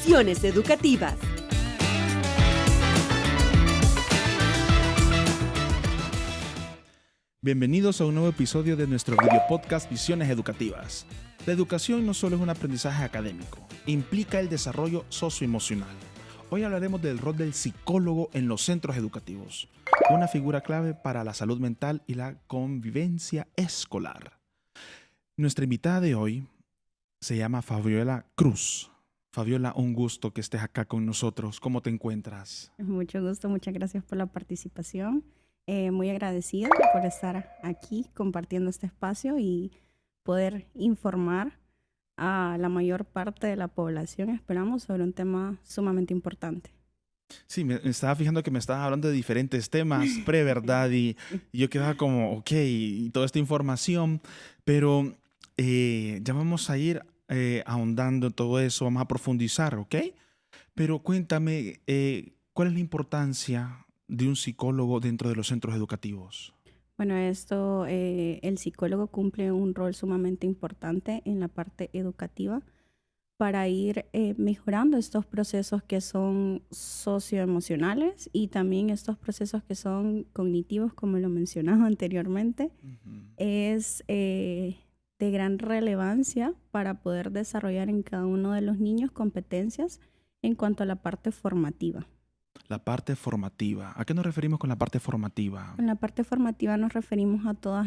Visiones Educativas. Bienvenidos a un nuevo episodio de nuestro video podcast Visiones Educativas. La educación no solo es un aprendizaje académico, implica el desarrollo socioemocional. Hoy hablaremos del rol del psicólogo en los centros educativos, una figura clave para la salud mental y la convivencia escolar. Nuestra invitada de hoy se llama Fabiola Cruz. Fabiola, un gusto que estés acá con nosotros. ¿Cómo te encuentras? Mucho gusto, muchas gracias por la participación. Muy agradecida por estar aquí compartiendo este espacio y poder informar a la mayor parte de la población, esperamos, sobre un tema sumamente importante. Sí, me estaba fijando que me estabas hablando de diferentes temas ¿verdad? Y yo quedaba como, ok, y toda esta información, pero ya vamos a ir ahondando en todo eso, vamos a profundizar, ¿ok? Pero cuéntame, ¿cuál es la importancia de un psicólogo dentro de los centros educativos? Bueno, el psicólogo cumple un rol sumamente importante en la parte educativa para ir mejorando estos procesos que son socioemocionales y también estos procesos que son cognitivos, como lo mencionaba anteriormente. Es de gran relevancia para poder desarrollar en cada uno de los niños competencias en cuanto a la parte formativa. La parte formativa. ¿A qué nos referimos con la parte formativa? En la parte formativa nos referimos a toda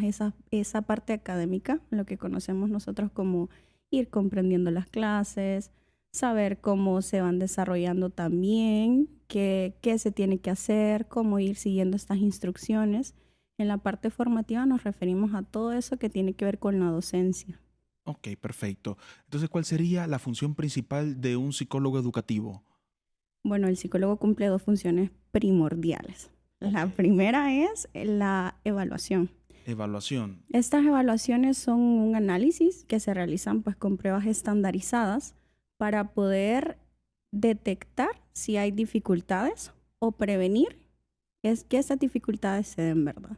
esa parte académica, lo que conocemos nosotros como ir comprendiendo las clases, saber cómo se van desarrollando también, qué se tiene que hacer, cómo ir siguiendo estas instrucciones. En la parte formativa nos referimos a todo eso que tiene que ver con la docencia. Ok, perfecto. Entonces, ¿cuál sería la función principal de un psicólogo educativo? Bueno, el psicólogo cumple dos funciones primordiales. La primera es la evaluación. Evaluación. Estas evaluaciones son un análisis que se realizan pues con pruebas estandarizadas para poder detectar si hay dificultades o prevenir que esas dificultades se den, ¿verdad?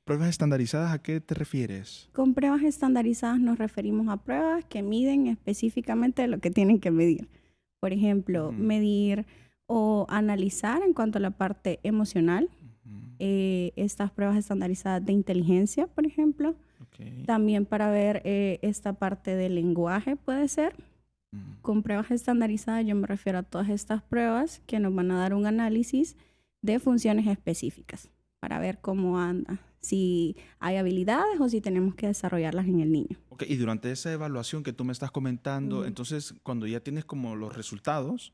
¿Pruebas estandarizadas a qué te refieres? Con pruebas estandarizadas nos referimos a pruebas que miden específicamente lo que tienen que medir. Por ejemplo, medir o analizar en cuanto a la parte emocional, estas pruebas estandarizadas de inteligencia, por ejemplo. Okay. También para ver esta parte del lenguaje puede ser. Con pruebas estandarizadas yo me refiero a todas estas pruebas que nos van a dar un análisis de funciones específicas para ver cómo anda, si hay habilidades o si tenemos que desarrollarlas en el niño. Okay. Y durante esa evaluación que tú me estás comentando, entonces cuando ya tienes como los resultados,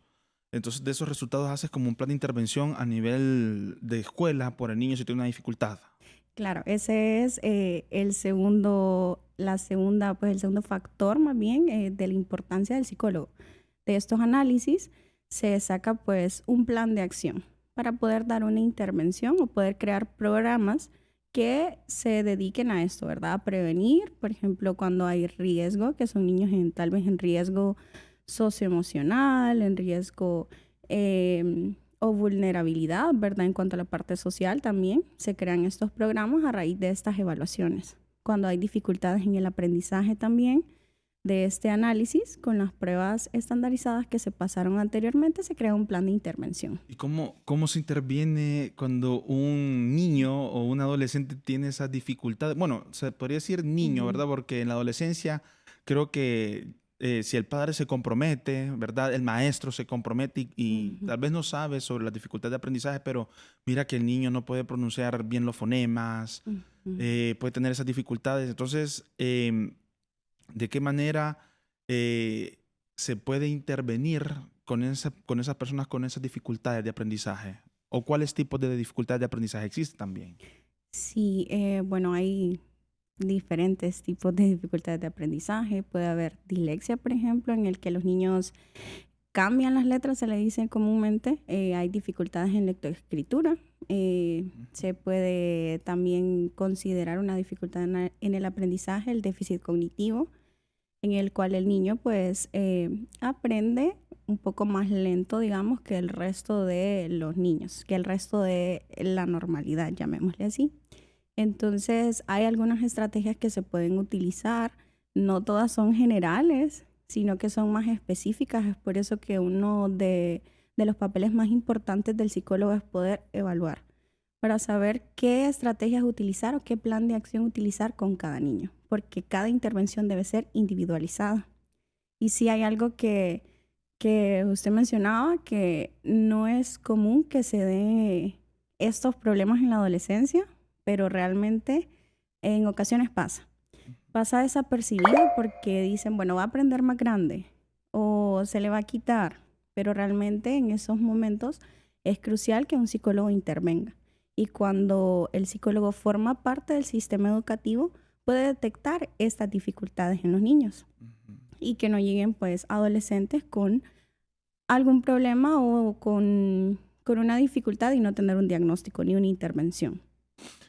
entonces de esos resultados haces como un plan de intervención a nivel de escuela por el niño si tiene una dificultad. Claro, ese es el segundo factor más bien de la importancia del psicólogo. De estos análisis se saca pues un plan de acción para poder dar una intervención o poder crear programas que se dediquen a esto, ¿verdad? A prevenir, por ejemplo, cuando hay riesgo, que son niños tal vez en riesgo socioemocional, en riesgo o vulnerabilidad, ¿verdad? En cuanto a la parte social también se crean estos programas a raíz de estas evaluaciones. Cuando hay dificultades en el aprendizaje también de este análisis, con las pruebas estandarizadas que se pasaron anteriormente, se crea un plan de intervención. ¿Y cómo se interviene cuando un niño o un adolescente tiene esas dificultades? Bueno, se podría decir niño, ¿verdad? Porque en la adolescencia creo que si el padre se compromete, ¿verdad? El maestro se compromete y tal vez no sabe sobre las dificultades de aprendizaje, pero mira que el niño no puede pronunciar bien los fonemas, puede tener esas dificultades. Entonces, ¿de qué manera se puede intervenir con esas personas con esas dificultades de aprendizaje? ¿O cuáles tipos de dificultades de aprendizaje existen también? Sí, bueno, hay diferentes tipos de dificultades de aprendizaje. Puede haber dislexia, por ejemplo, en el que los niños cambian las letras, se le dice comúnmente. Hay dificultades en lectoescritura. Se puede también considerar una dificultad en el aprendizaje, el déficit cognitivo, en el cual el niño pues aprende un poco más lento, digamos, que el resto de los niños, que el resto de la normalidad, llamémosle así. Entonces, hay algunas estrategias que se pueden utilizar, no todas son generales, sino que son más específicas. Es por eso que uno de los papeles más importantes del psicólogo es poder evaluar, para saber qué estrategias utilizar o qué plan de acción utilizar con cada niño, porque cada intervención debe ser individualizada. Y si hay algo que usted mencionaba, que no es común que se den estos problemas en la adolescencia, pero realmente en ocasiones pasa. Pasa desapercibido porque dicen, bueno, va a aprender más grande o se le va a quitar, pero realmente en esos momentos es crucial que un psicólogo intervenga. Y cuando el psicólogo forma parte del sistema educativo, puede detectar estas dificultades en los niños y que no lleguen pues adolescentes con algún problema o con una dificultad y no tener un diagnóstico ni una intervención.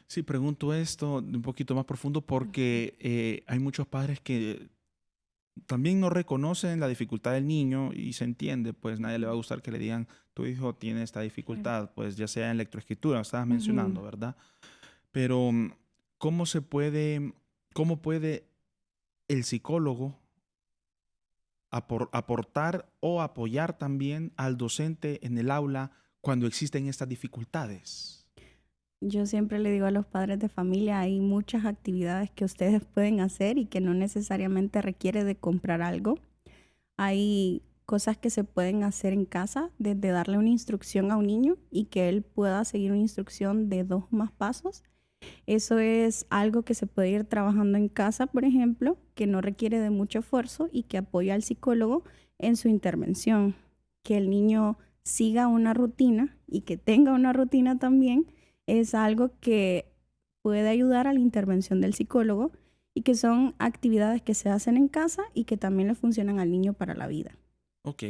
Sí, pregunto esto un poquito más profundo porque hay muchos padres que también no reconocen la dificultad del niño y se entiende, pues nadie le va a gustar que le digan, tu hijo tiene esta dificultad, pues ya sea en lectoescritura, estabas mencionando, ¿verdad? Pero ¿cómo cómo puede el psicólogo aportar o apoyar también al docente en el aula cuando existen estas dificultades? Yo siempre le digo a los padres de familia, hay muchas actividades que ustedes pueden hacer y que no necesariamente requiere de comprar algo. Hay cosas que se pueden hacer en casa, desde darle una instrucción a un niño y que él pueda seguir una instrucción de 2 más pasos. Eso es algo que se puede ir trabajando en casa, por ejemplo, que no requiere de mucho esfuerzo y que apoya al psicólogo en su intervención. Que el niño siga una rutina y que tenga una rutina también es algo que puede ayudar a la intervención del psicólogo y que son actividades que se hacen en casa y que también le funcionan al niño para la vida. Ok,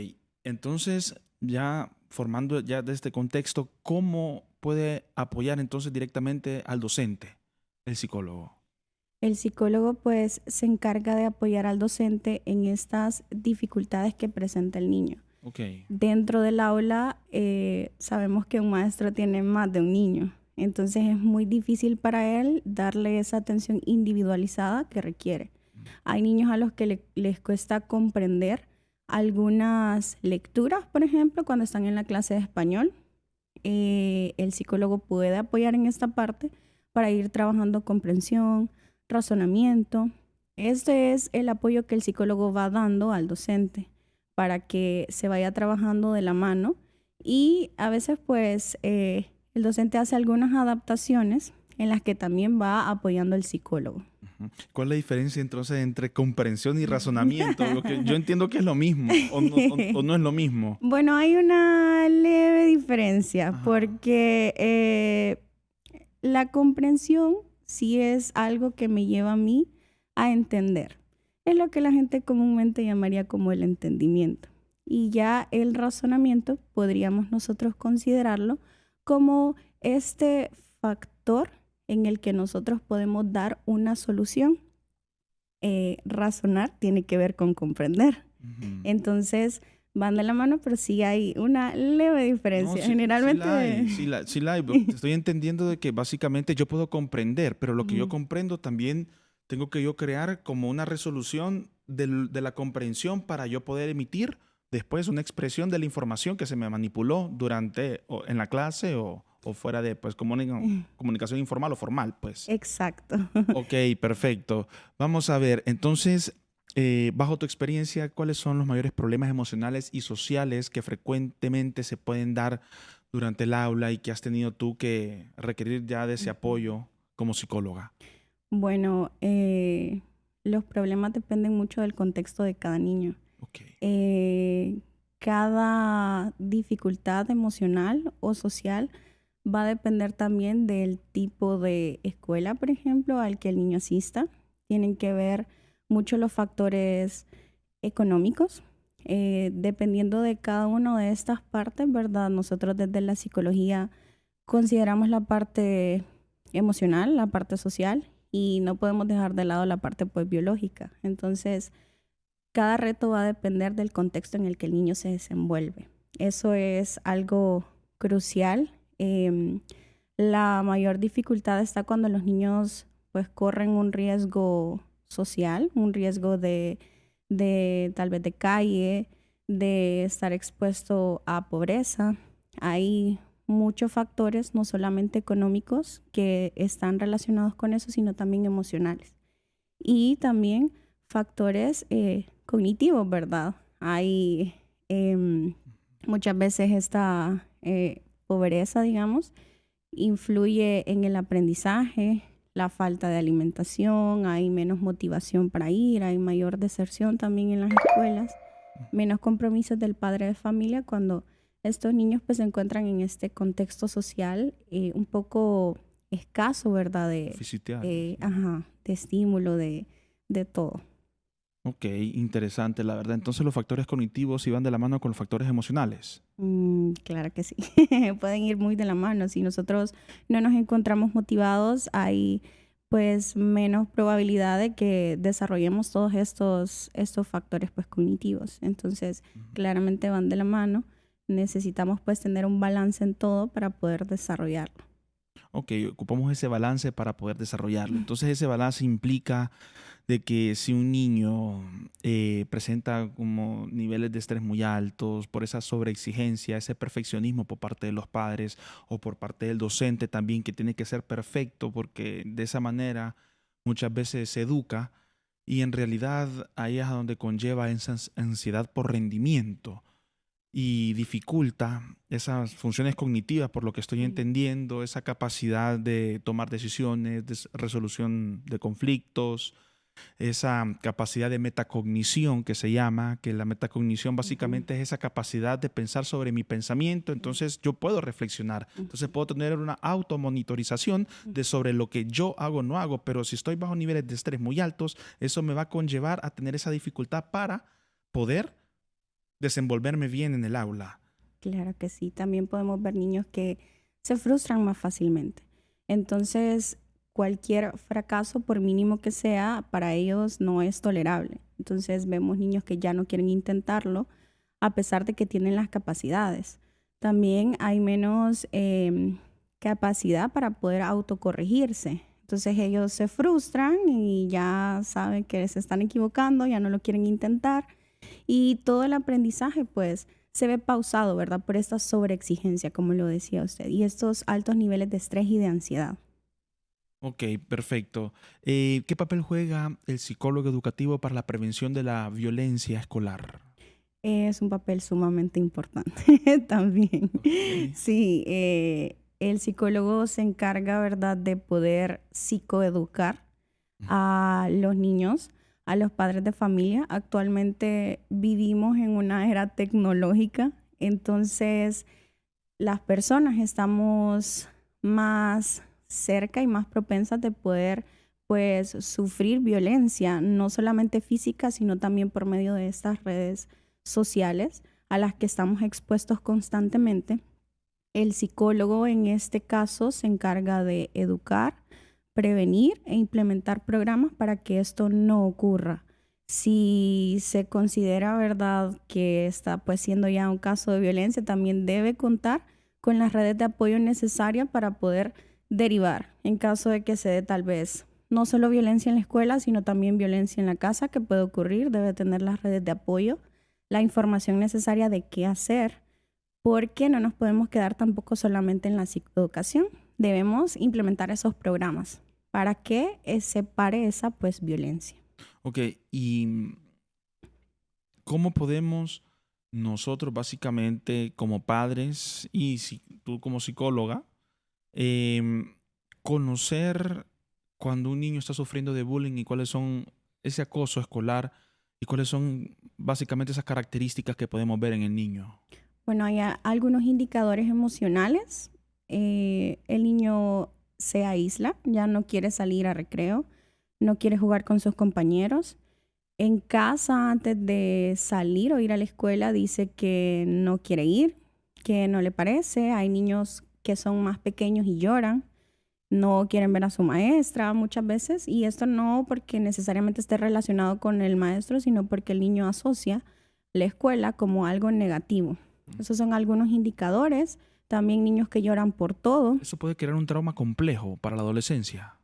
entonces ya formando ya de este contexto, ¿cómo puede apoyar entonces directamente al docente, el psicólogo? El psicólogo pues se encarga de apoyar al docente en estas dificultades que presenta el niño. Ok. Dentro del aula sabemos que un maestro tiene más de un niño, entonces es muy difícil para él darle esa atención individualizada que requiere. Hay niños a los que les cuesta comprender algunas lecturas, por ejemplo, cuando están en la clase de español. El psicólogo puede apoyar en esta parte para ir trabajando comprensión, razonamiento. Este es el apoyo que el psicólogo va dando al docente para que se vaya trabajando de la mano y a veces pues el docente hace algunas adaptaciones en las que también va apoyando al psicólogo. ¿Cuál es la diferencia entonces entre comprensión y razonamiento? Porque yo entiendo que es lo mismo o no es lo mismo. Bueno, hay una leve diferencia Ajá. porque la comprensión sí es algo que me lleva a mí a entender. Es lo que la gente comúnmente llamaría como el entendimiento. Y ya el razonamiento podríamos nosotros considerarlo como este factor en el que nosotros podemos dar una solución. Razonar tiene que ver con comprender. Entonces van de la mano, pero sí hay una leve diferencia. No, sí, Generalmente... sí la hay. Estoy entendiendo de que básicamente yo puedo comprender, pero lo que yo comprendo también tengo que yo crear como una resolución de la comprensión para yo poder emitir después una expresión de la información que se me manipuló durante o en la clase o fuera de pues comunicación informal o formal, pues. Exacto. Ok, perfecto. Vamos a ver, entonces, bajo tu experiencia, ¿cuáles son los mayores problemas emocionales y sociales que frecuentemente se pueden dar durante el aula y que has tenido tú que requerir ya de ese apoyo como psicóloga? Bueno, los problemas dependen mucho del contexto de cada niño. Ok. Cada dificultad emocional o social va a depender también del tipo de escuela, por ejemplo, al que el niño asista. Tienen que ver mucho los factores económicos. Dependiendo de cada una de estas partes, ¿verdad? Nosotros desde la psicología consideramos la parte emocional, la parte social, y no podemos dejar de lado la parte pues biológica. Entonces, cada reto va a depender del contexto en el que el niño se desenvuelve. Eso es algo crucial. La mayor dificultad está cuando los niños pues corren un riesgo social, un riesgo de de tal vez de calle, de estar expuesto a pobreza. Hay muchos factores, no solamente económicos, que están relacionados con eso, sino también emocionales. Y también factores cognitivos, ¿verdad? Hay muchas veces esta pobreza, digamos, influye en el aprendizaje, la falta de alimentación, hay menos motivación para ir, hay mayor deserción también en las escuelas, menos compromisos del padre de familia cuando estos niños pues se encuentran en este contexto social un poco escaso, ¿verdad? Deficitarios, ¿no? De estímulo, de todo. Ok, interesante, la verdad. Entonces los factores cognitivos iban de la mano con los factores emocionales. Claro que sí, pueden ir muy de la mano. Si nosotros no nos encontramos motivados, hay pues menos probabilidad de que desarrollemos todos estos factores pues cognitivos. Entonces, Ujú. claramente van de la mano. Necesitamos pues tener un balance en todo para poder desarrollarlo. Ok, ocupamos ese balance para poder desarrollarlo. Entonces ese balance implica de que si un niño presenta como niveles de estrés muy altos por esa sobreexigencia, ese perfeccionismo por parte de los padres o por parte del docente también, que tiene que ser perfecto porque de esa manera muchas veces se educa y en realidad ahí es a donde conlleva esa ansiedad por rendimiento y dificulta esas funciones cognitivas, por lo que estoy Sí. entendiendo, esa capacidad de tomar decisiones, de resolución de conflictos, esa capacidad de metacognición que se llama, que la metacognición Ujú, básicamente es esa capacidad de pensar sobre mi pensamiento, sí, entonces yo puedo reflexionar, entonces ujú, puedo tener una automonitorización de ujú. sobre lo que yo hago o no hago, pero si estoy bajo niveles de estrés muy altos, eso me va a conllevar a tener esa dificultad para poder desenvolverme bien en el aula. Claro que sí. También podemos ver niños que se frustran más fácilmente. Entonces, cualquier fracaso, por mínimo que sea, para ellos no es tolerable. Entonces, vemos niños que ya no quieren intentarlo a pesar de que tienen las capacidades. También hay menos capacidad para poder autocorregirse. Entonces, ellos se frustran y ya saben que se están equivocando, ya no lo quieren intentar y todo el aprendizaje, pues, se ve pausado, ¿verdad? Por esta sobreexigencia, como lo decía usted, y estos altos niveles de estrés y de ansiedad. Ok, perfecto. ¿Qué papel juega el psicólogo educativo para la prevención de la violencia escolar? Es un papel sumamente importante también. Ok. Sí, el psicólogo se encarga, ¿verdad?, de poder psicoeducar a los niños, a los padres de familia. Actualmente vivimos en una era tecnológica, entonces las personas estamos más cerca y más propensas de poder pues sufrir violencia, no solamente física, sino también por medio de estas redes sociales a las que estamos expuestos constantemente. El psicólogo en este caso se encarga de educar, prevenir e implementar programas para que esto no ocurra. Si se considera verdad que está pues siendo ya un caso de violencia, también debe contar con las redes de apoyo necesarias para poder derivar en caso de que se dé tal vez no solo violencia en la escuela, sino también violencia en la casa que puede ocurrir. Debe tener las redes de apoyo, la información necesaria de qué hacer porque no nos podemos quedar tampoco solamente en la psicoeducación. Debemos implementar esos programas para que se pare esa pues violencia. Ok, ¿y cómo podemos nosotros básicamente como padres y si, tú como psicóloga, em, conocer cuando un niño está sufriendo de bullying y cuáles son ese acoso escolar y cuáles son básicamente esas características que podemos ver en el niño? Bueno, hay algunos indicadores emocionales. El niño se aísla, ya no quiere salir a recreo, no quiere jugar con sus compañeros. En casa, antes de salir o ir a la escuela, dice que no quiere ir, que no le parece. Hay niños que son más pequeños y lloran, no quieren ver a su maestra muchas veces, y esto no porque necesariamente esté relacionado con el maestro, sino porque el niño asocia la escuela como algo negativo. Esos son algunos indicadores. También niños que lloran por todo, Eso puede crear un trauma complejo para la adolescencia.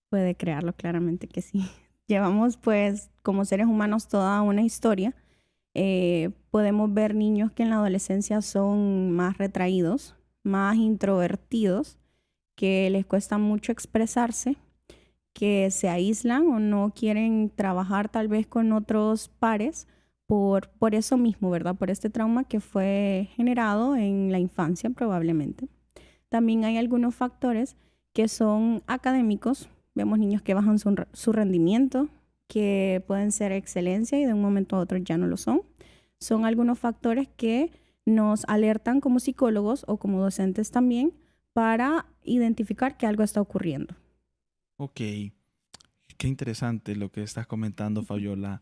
puede crearlo claramente que sí. llevamos pues como seres humanos toda una historia. Podemos ver niños que en la adolescencia son más retraídos, más introvertidos, que les cuesta mucho expresarse, que se aíslan o no quieren trabajar tal vez con otros pares por eso mismo, ¿verdad? Por este trauma que fue generado en la infancia probablemente. También hay algunos factores que son académicos. Vemos niños que bajan su rendimiento, que pueden ser excelencia y de un momento a otro ya no lo son. Son algunos factores que nos alertan como psicólogos o como docentes también para identificar que algo está ocurriendo. Ok, qué interesante lo que estás comentando, Fabiola.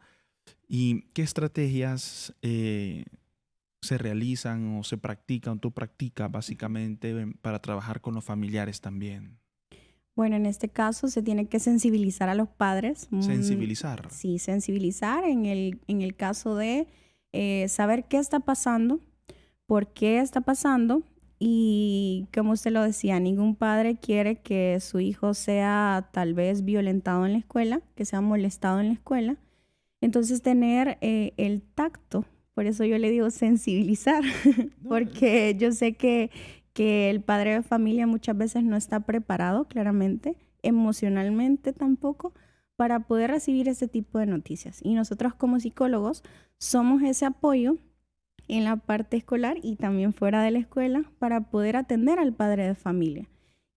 ¿Y qué estrategias se realizan o se practican, tú practicas básicamente para trabajar con los familiares también? Bueno, en este caso se tiene que sensibilizar a los padres. Sensibilizar. Sí, sensibilizar en el caso de saber qué está pasando, por qué está pasando y como usted lo decía, ningún padre quiere que su hijo sea tal vez violentado en la escuela, que sea molestado en la escuela. Entonces tener el tacto, por eso yo le digo sensibilizar, No, porque yo sé que el padre de familia muchas veces no está preparado claramente, emocionalmente tampoco, para poder recibir ese tipo de noticias. Y nosotros como psicólogos somos ese apoyo en la parte escolar y también fuera de la escuela para poder atender al padre de familia.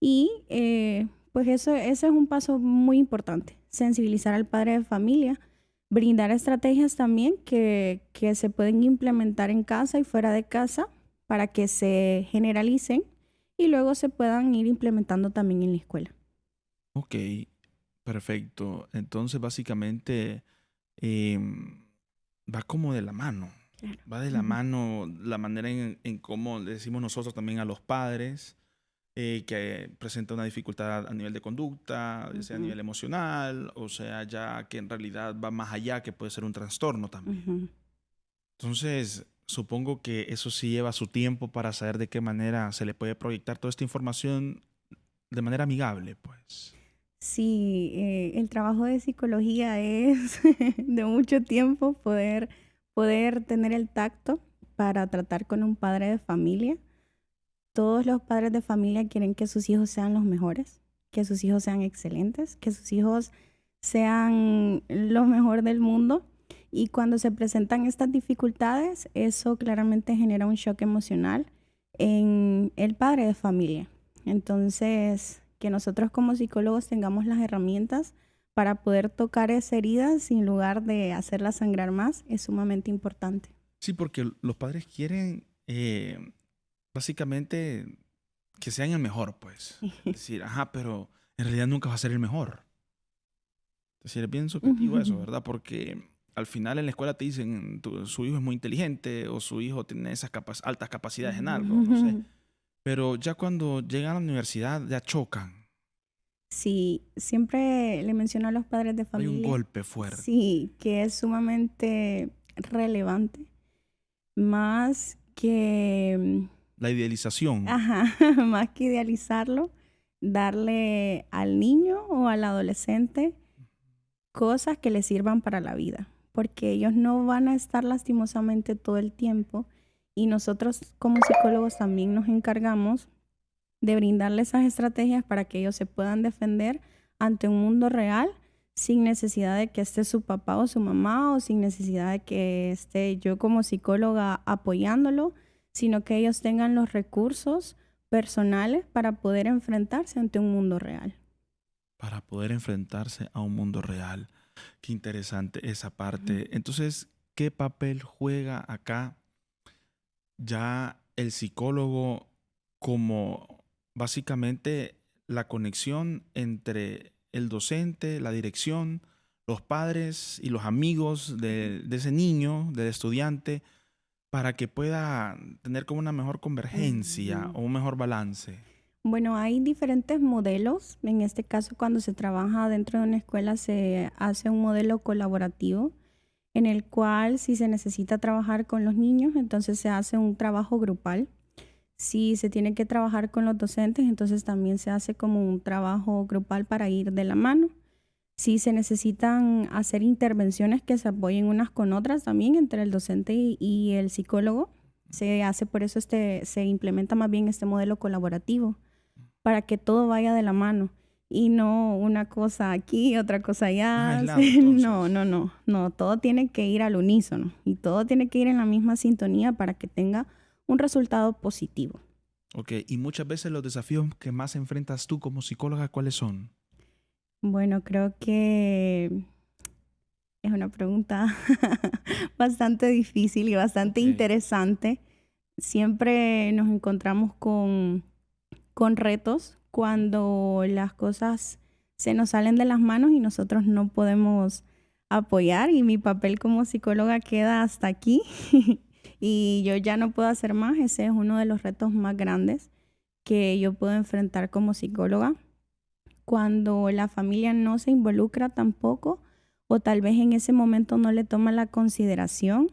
Y pues ese es un paso muy importante, sensibilizar al padre de familia, brindar estrategias también que se pueden implementar en casa y fuera de casa para que se generalicen y luego se puedan ir implementando también en la escuela. ok, perfecto. Entonces, básicamente, va como de la mano. Claro. Va de la mano la manera en cómo le decimos nosotros también a los padres que presenta una dificultad a nivel de conducta, ya sea a nivel emocional, o sea, ya que en realidad va más allá, que puede ser un trastorno también. Entonces, supongo que eso sí lleva su tiempo para saber de qué manera se le puede proyectar toda esta información de manera amigable, pues. Sí, el trabajo de psicología es de mucho tiempo poder tener el tacto para tratar con un padre de familia. Todos los padres de familia quieren que sus hijos sean los mejores, que sus hijos sean excelentes, que sus hijos sean lo mejor del mundo. Y cuando se presentan estas dificultades, eso claramente genera un shock emocional en el padre de familia. Entonces, que nosotros como psicólogos tengamos las herramientas para poder tocar esa herida sin lugar de hacerla sangrar más es sumamente importante. Sí, porque los padres quieren básicamente que sean el mejor, pues. Es decir, ajá, pero en realidad nunca va a ser el mejor. Es decir, es bien subjetivo eso, ¿verdad? Porque al final en la escuela te dicen su hijo es muy inteligente o su hijo tiene esas altas capacidades en algo, no sé. Pero ya cuando llegan a la universidad ya chocan. Sí, siempre le menciono a los padres de Hay un familia, golpe fuerte. sí, que es sumamente relevante, más que, La idealización. ajá, más que idealizarlo, darle al niño o al adolescente cosas que le sirvan para la vida, porque ellos no van a estar lastimosamente todo el tiempo y nosotros como psicólogos también nos encargamos de brindarles esas estrategias para que ellos se puedan defender ante un mundo real sin necesidad de que esté su papá o su mamá o sin necesidad de que esté yo como psicóloga apoyándolo, sino que ellos tengan los recursos personales para poder enfrentarse ante un mundo real. Para poder enfrentarse a un mundo real. Qué interesante esa parte. Entonces, ¿qué papel juega acá ya el psicólogo como básicamente la conexión entre el docente, la dirección, los padres y los amigos de ese niño, del estudiante, para que pueda tener como una mejor convergencia o un mejor balance? Bueno, hay diferentes modelos. En este caso, cuando se trabaja dentro de una escuela, se hace un modelo colaborativo en el cual si se necesita trabajar con los niños, entonces se hace un trabajo grupal. Si se tiene que trabajar con los docentes, entonces también se hace como un trabajo grupal para ir de la mano. Si se necesitan hacer intervenciones que se apoyen unas con otras también entre el docente y el psicólogo, se hace por eso se implementa más bien este modelo colaborativo para que todo vaya de la mano y no una cosa aquí, otra cosa No es allá. aislado No, entonces. no, no, no, todo tiene que ir al unísono y todo tiene que ir en la misma sintonía para que tenga un resultado positivo. Ok, y muchas veces los desafíos que más enfrentas tú como psicóloga, ¿cuáles son? Bueno, creo que es una pregunta bastante difícil y bastante Ok. interesante. Siempre nos encontramos con retos cuando las cosas se nos salen de las manos y nosotros no podemos apoyar y mi papel como psicóloga queda hasta aquí y yo ya no puedo hacer más. Ese es uno de los retos más grandes que yo puedo enfrentar como psicóloga cuando la familia no se involucra tampoco o tal vez en ese momento no le toma la consideración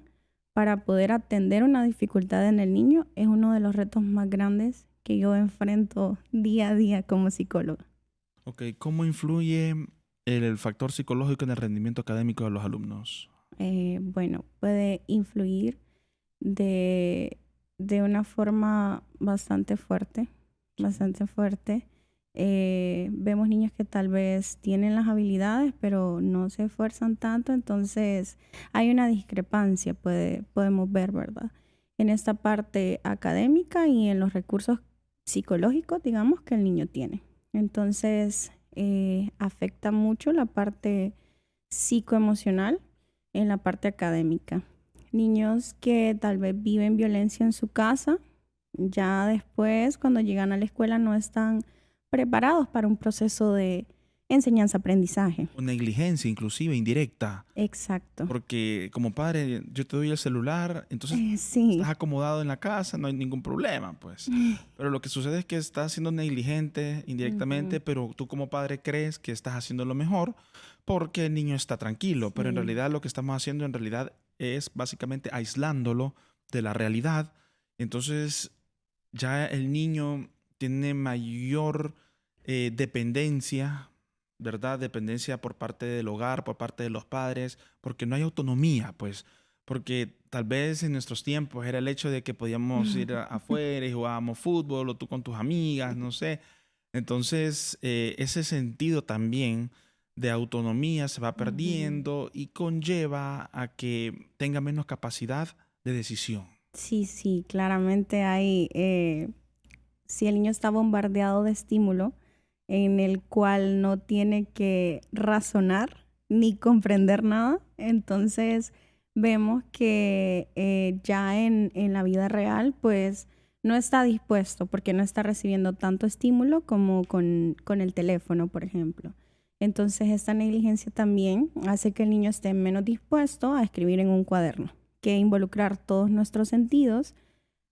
para poder atender una dificultad en el niño, es uno de los retos más grandes que yo enfrento día a día como psicóloga. Ok, ¿cómo influye el factor psicológico en el rendimiento académico de los alumnos? Bueno, puede influir de, de una forma bastante fuerte, Sí. bastante fuerte. Vemos niños que tal vez tienen las habilidades, pero no se esfuerzan tanto, entonces hay una discrepancia, podemos ver, ¿verdad? En esta parte académica y en los recursos psicológicos, digamos, que el niño tiene. Entonces, afecta mucho la parte psicoemocional en la parte académica. Niños que tal vez viven violencia en su casa, ya después cuando llegan a la escuela no están preparados para un proceso de enseñanza-aprendizaje. O negligencia, inclusive indirecta. Exacto. Porque como padre, yo te doy el celular, entonces estás Sí. acomodado en la casa, no hay ningún problema, pues. Pero lo que sucede es que estás siendo negligente Ujú. indirectamente, pero tú como padre crees que estás haciendo lo mejor porque el niño está tranquilo. Pero en Sí. realidad lo que estamos haciendo en realidad es básicamente aislándolo de la realidad. Entonces ya el niño tiene mayor dependencia, ¿verdad? Dependencia por parte del hogar, por parte de los padres, porque no hay autonomía, pues, porque tal vez en nuestros tiempos era el hecho de que podíamos ir afuera y jugábamos fútbol o tú con tus amigas, no sé. Entonces, ese sentido también de autonomía se va Ujú. perdiendo y conlleva a que tenga menos capacidad de decisión. Sí, sí, claramente hay, si el niño está bombardeado de estímulo en el cual no tiene que razonar ni comprender nada, entonces vemos que ya en la vida real pues no está dispuesto porque no está recibiendo tanto estímulo como con el teléfono, por ejemplo. Entonces esta negligencia también hace que el niño esté menos dispuesto a escribir en un cuaderno, que involucrar todos nuestros sentidos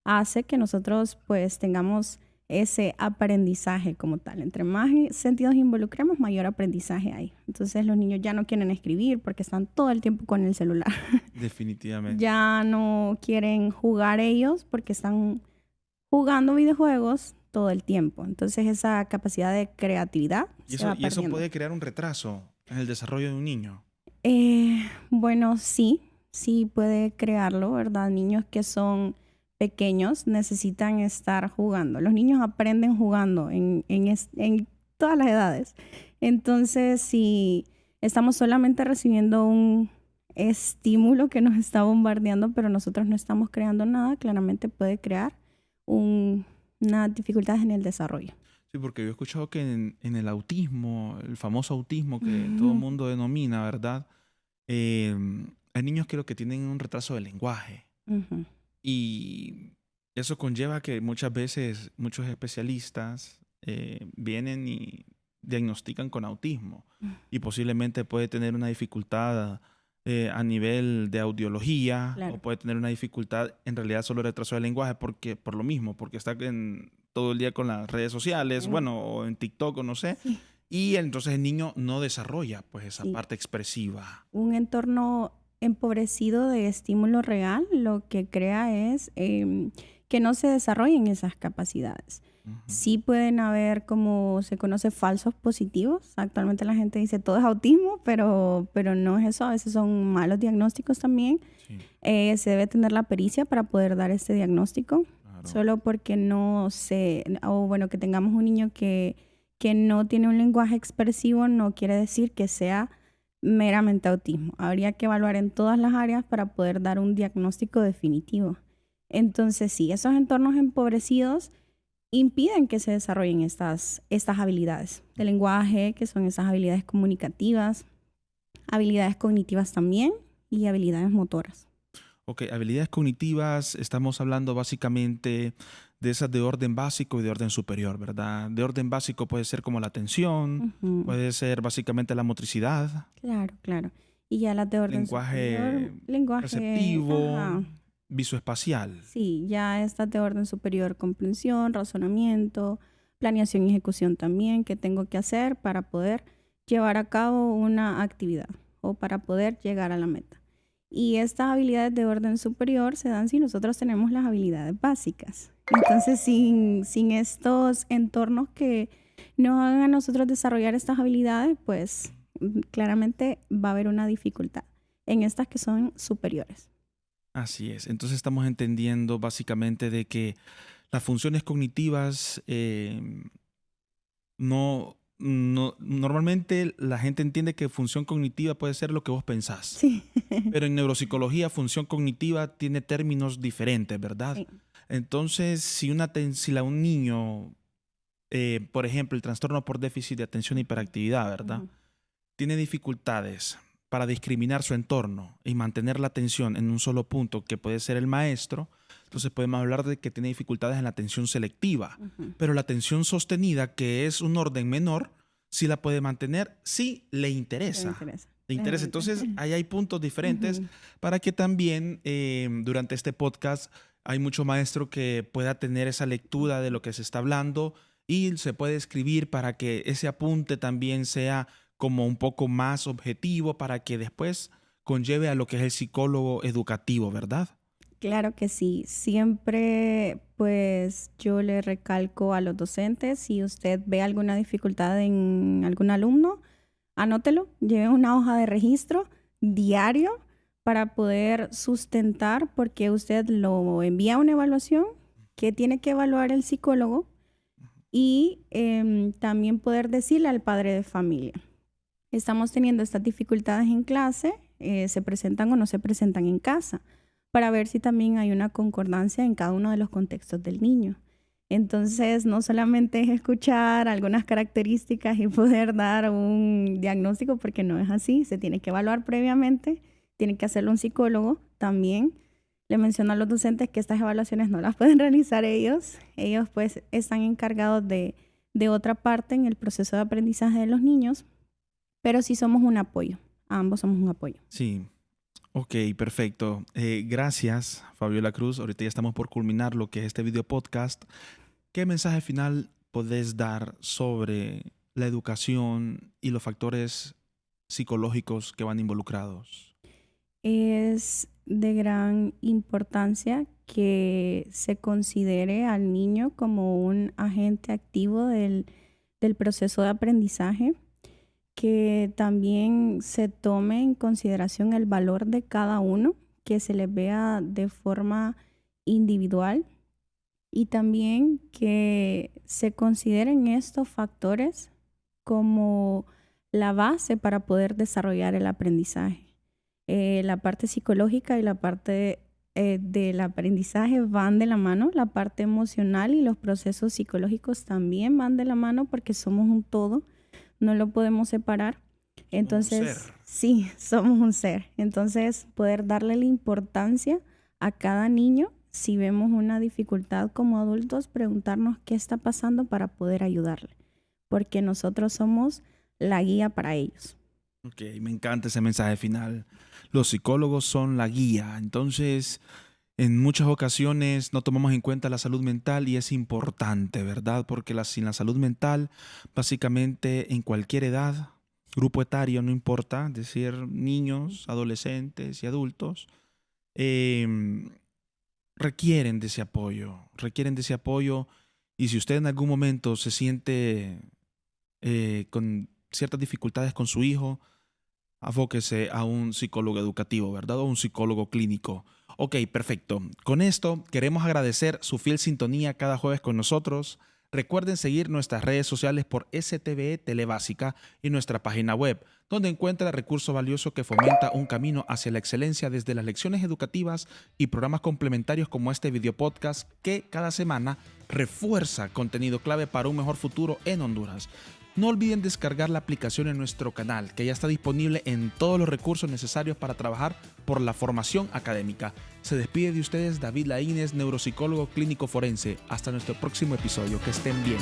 hace que nosotros pues tengamos ese aprendizaje como tal. Entre más sentidos involucremos, mayor aprendizaje hay. Entonces los niños ya no quieren escribir porque están todo el tiempo con el celular. Definitivamente. Ya no quieren jugar ellos porque están jugando videojuegos todo el tiempo. Entonces esa capacidad de creatividad se va Y eso perdiendo. puede crear un retraso en el desarrollo de un niño. Bueno, sí, sí puede crearlo, ¿verdad? Niños que son pequeños necesitan estar jugando. Los niños aprenden jugando en todas las edades. Entonces, si estamos solamente recibiendo un estímulo que nos está bombardeando, pero nosotros no estamos creando nada, claramente puede crear unas dificultades en el desarrollo. Sí, porque yo he escuchado que en el autismo, el famoso autismo que todo el Ujú, mundo denomina, ¿verdad? Eh, hay niños que lo que tienen un retraso del lenguaje. ujú, Y eso conlleva que muchas veces muchos especialistas vienen y diagnostican con autismo. Y posiblemente puede tener una dificultad a nivel de audiología o claro. puede tener una dificultad en realidad solo retraso del lenguaje porque, por lo mismo, porque está todo el día con las redes sociales, Mm, bueno, o en TikTok o no sé. sí, Y entonces el niño no desarrolla pues esa sí. parte expresiva. Un entorno empobrecido de estímulo real lo que crea es que no se desarrollen esas capacidades. Ujú. Sí pueden haber, como se conoce, falsos positivos. Actualmente la gente dice todo es autismo, pero no es eso. A veces son malos diagnósticos también. Sí, Se debe tener la pericia para poder dar este diagnóstico. claro. Solo porque o bueno, que tengamos un niño que no tiene un lenguaje expresivo no quiere decir que sea meramente autismo. Habría que evaluar en todas las áreas para poder dar un diagnóstico definitivo. Entonces, sí, esos entornos empobrecidos impiden que se desarrollen estas habilidades de lenguaje, que son esas habilidades comunicativas, habilidades cognitivas también y habilidades motoras. Ok, habilidades cognitivas, estamos hablando básicamente de esas de orden básico y de orden superior, ¿verdad? De orden básico puede ser como la atención, Ujú. puede ser básicamente la motricidad, Claro, claro. Y ya las de orden superior, lenguaje lenguaje, receptivo, ajá. visoespacial. Sí, ya estas de orden superior, comprensión, razonamiento, planeación y ejecución también, que tengo que hacer para poder llevar a cabo una actividad o para poder llegar a la meta. Y estas habilidades de orden superior se dan si nosotros tenemos las habilidades básicas. Entonces, sin estos entornos que nos hagan a nosotros desarrollar estas habilidades, pues claramente va a haber una dificultad en estas que son superiores. Así es. Entonces estamos entendiendo básicamente de que las funciones cognitivas normalmente la gente entiende que función cognitiva puede ser lo que vos pensás, Sí, pero en neuropsicología función cognitiva tiene términos diferentes, ¿verdad? sí. Entonces, un niño, por ejemplo, el trastorno por déficit de atención e hiperactividad, ¿verdad? Ujú. Tiene dificultades para discriminar su entorno y mantener la atención en un solo punto, que puede ser el maestro, entonces podemos hablar de que tiene dificultades en la atención selectiva, Ujú. pero la atención sostenida, que es un orden menor, sí la puede mantener si le Me interesa. interesa, Le interesa. realmente. Entonces, ahí hay puntos diferentes Ujú. para que también durante este podcast hay mucho maestro que pueda tener esa lectura de lo que se está hablando y se puede escribir para que ese apunte también sea como un poco más objetivo para que después conlleve a lo que es el psicólogo educativo, ¿verdad? Claro que sí. Siempre, pues, yo le recalco a los docentes, si usted ve alguna dificultad en algún alumno, anótelo, lleve una hoja de registro diario para poder sustentar, porque usted lo envía a una evaluación que tiene que evaluar el psicólogo y también poder decirle al padre de familia. Estamos teniendo estas dificultades en clase, se presentan o no se presentan en casa, para ver si también hay una concordancia en cada uno de los contextos del niño. Entonces, no solamente es escuchar algunas características y poder dar un diagnóstico, porque no es así, se tiene que evaluar previamente, tiene que hacerlo un psicólogo también. Le menciono a los docentes que estas evaluaciones no las pueden realizar ellos pues están encargados de otra parte en el proceso de aprendizaje de los niños, pero sí somos un apoyo. Ambos somos un apoyo. Sí, ok, perfecto. Gracias, Fabiola Cruz. Ahorita ya estamos por culminar lo que es este video podcast. ¿Qué mensaje final podés dar sobre la educación y los factores psicológicos que van involucrados? Es de gran importancia que se considere al niño como un agente activo del proceso de aprendizaje, que también se tome en consideración el valor de cada uno, que se les vea de forma individual y también que se consideren estos factores como la base para poder desarrollar el aprendizaje. La parte psicológica y la parte del aprendizaje van de la mano, la parte emocional y los procesos psicológicos también van de la mano porque somos un todo, no lo podemos separar. Somos un ser. Entonces, sí, somos un ser. Entonces, poder darle la importancia a cada niño, si vemos una dificultad como adultos, preguntarnos qué está pasando para poder ayudarle, porque nosotros somos la guía para ellos. Ok, me encanta ese mensaje final. Los psicólogos son la guía. Entonces, en muchas ocasiones no tomamos en cuenta la salud mental y es importante, ¿verdad? Porque sin la salud mental, básicamente en cualquier edad, grupo etario, no importa, es decir, niños, adolescentes y adultos, em, requieren de ese apoyo Y si usted en algún momento se siente con ciertas dificultades con su hijo, afóquese a un psicólogo educativo, ¿verdad? O un psicólogo clínico. Ok, perfecto. Con esto queremos agradecer su fiel sintonía cada jueves con nosotros. Recuerden seguir nuestras redes sociales por STVE Telebásica y nuestra página web, donde encuentra recurso valioso que fomenta un camino hacia la excelencia desde las lecciones educativas y programas complementarios como este video podcast que cada semana refuerza contenido clave para un mejor futuro en Honduras. No olviden descargar la aplicación en nuestro canal, que ya está disponible en todos los recursos necesarios para trabajar por la formación académica. Se despide de ustedes David Laínez, neuropsicólogo clínico forense. Hasta nuestro próximo episodio. Que estén bien.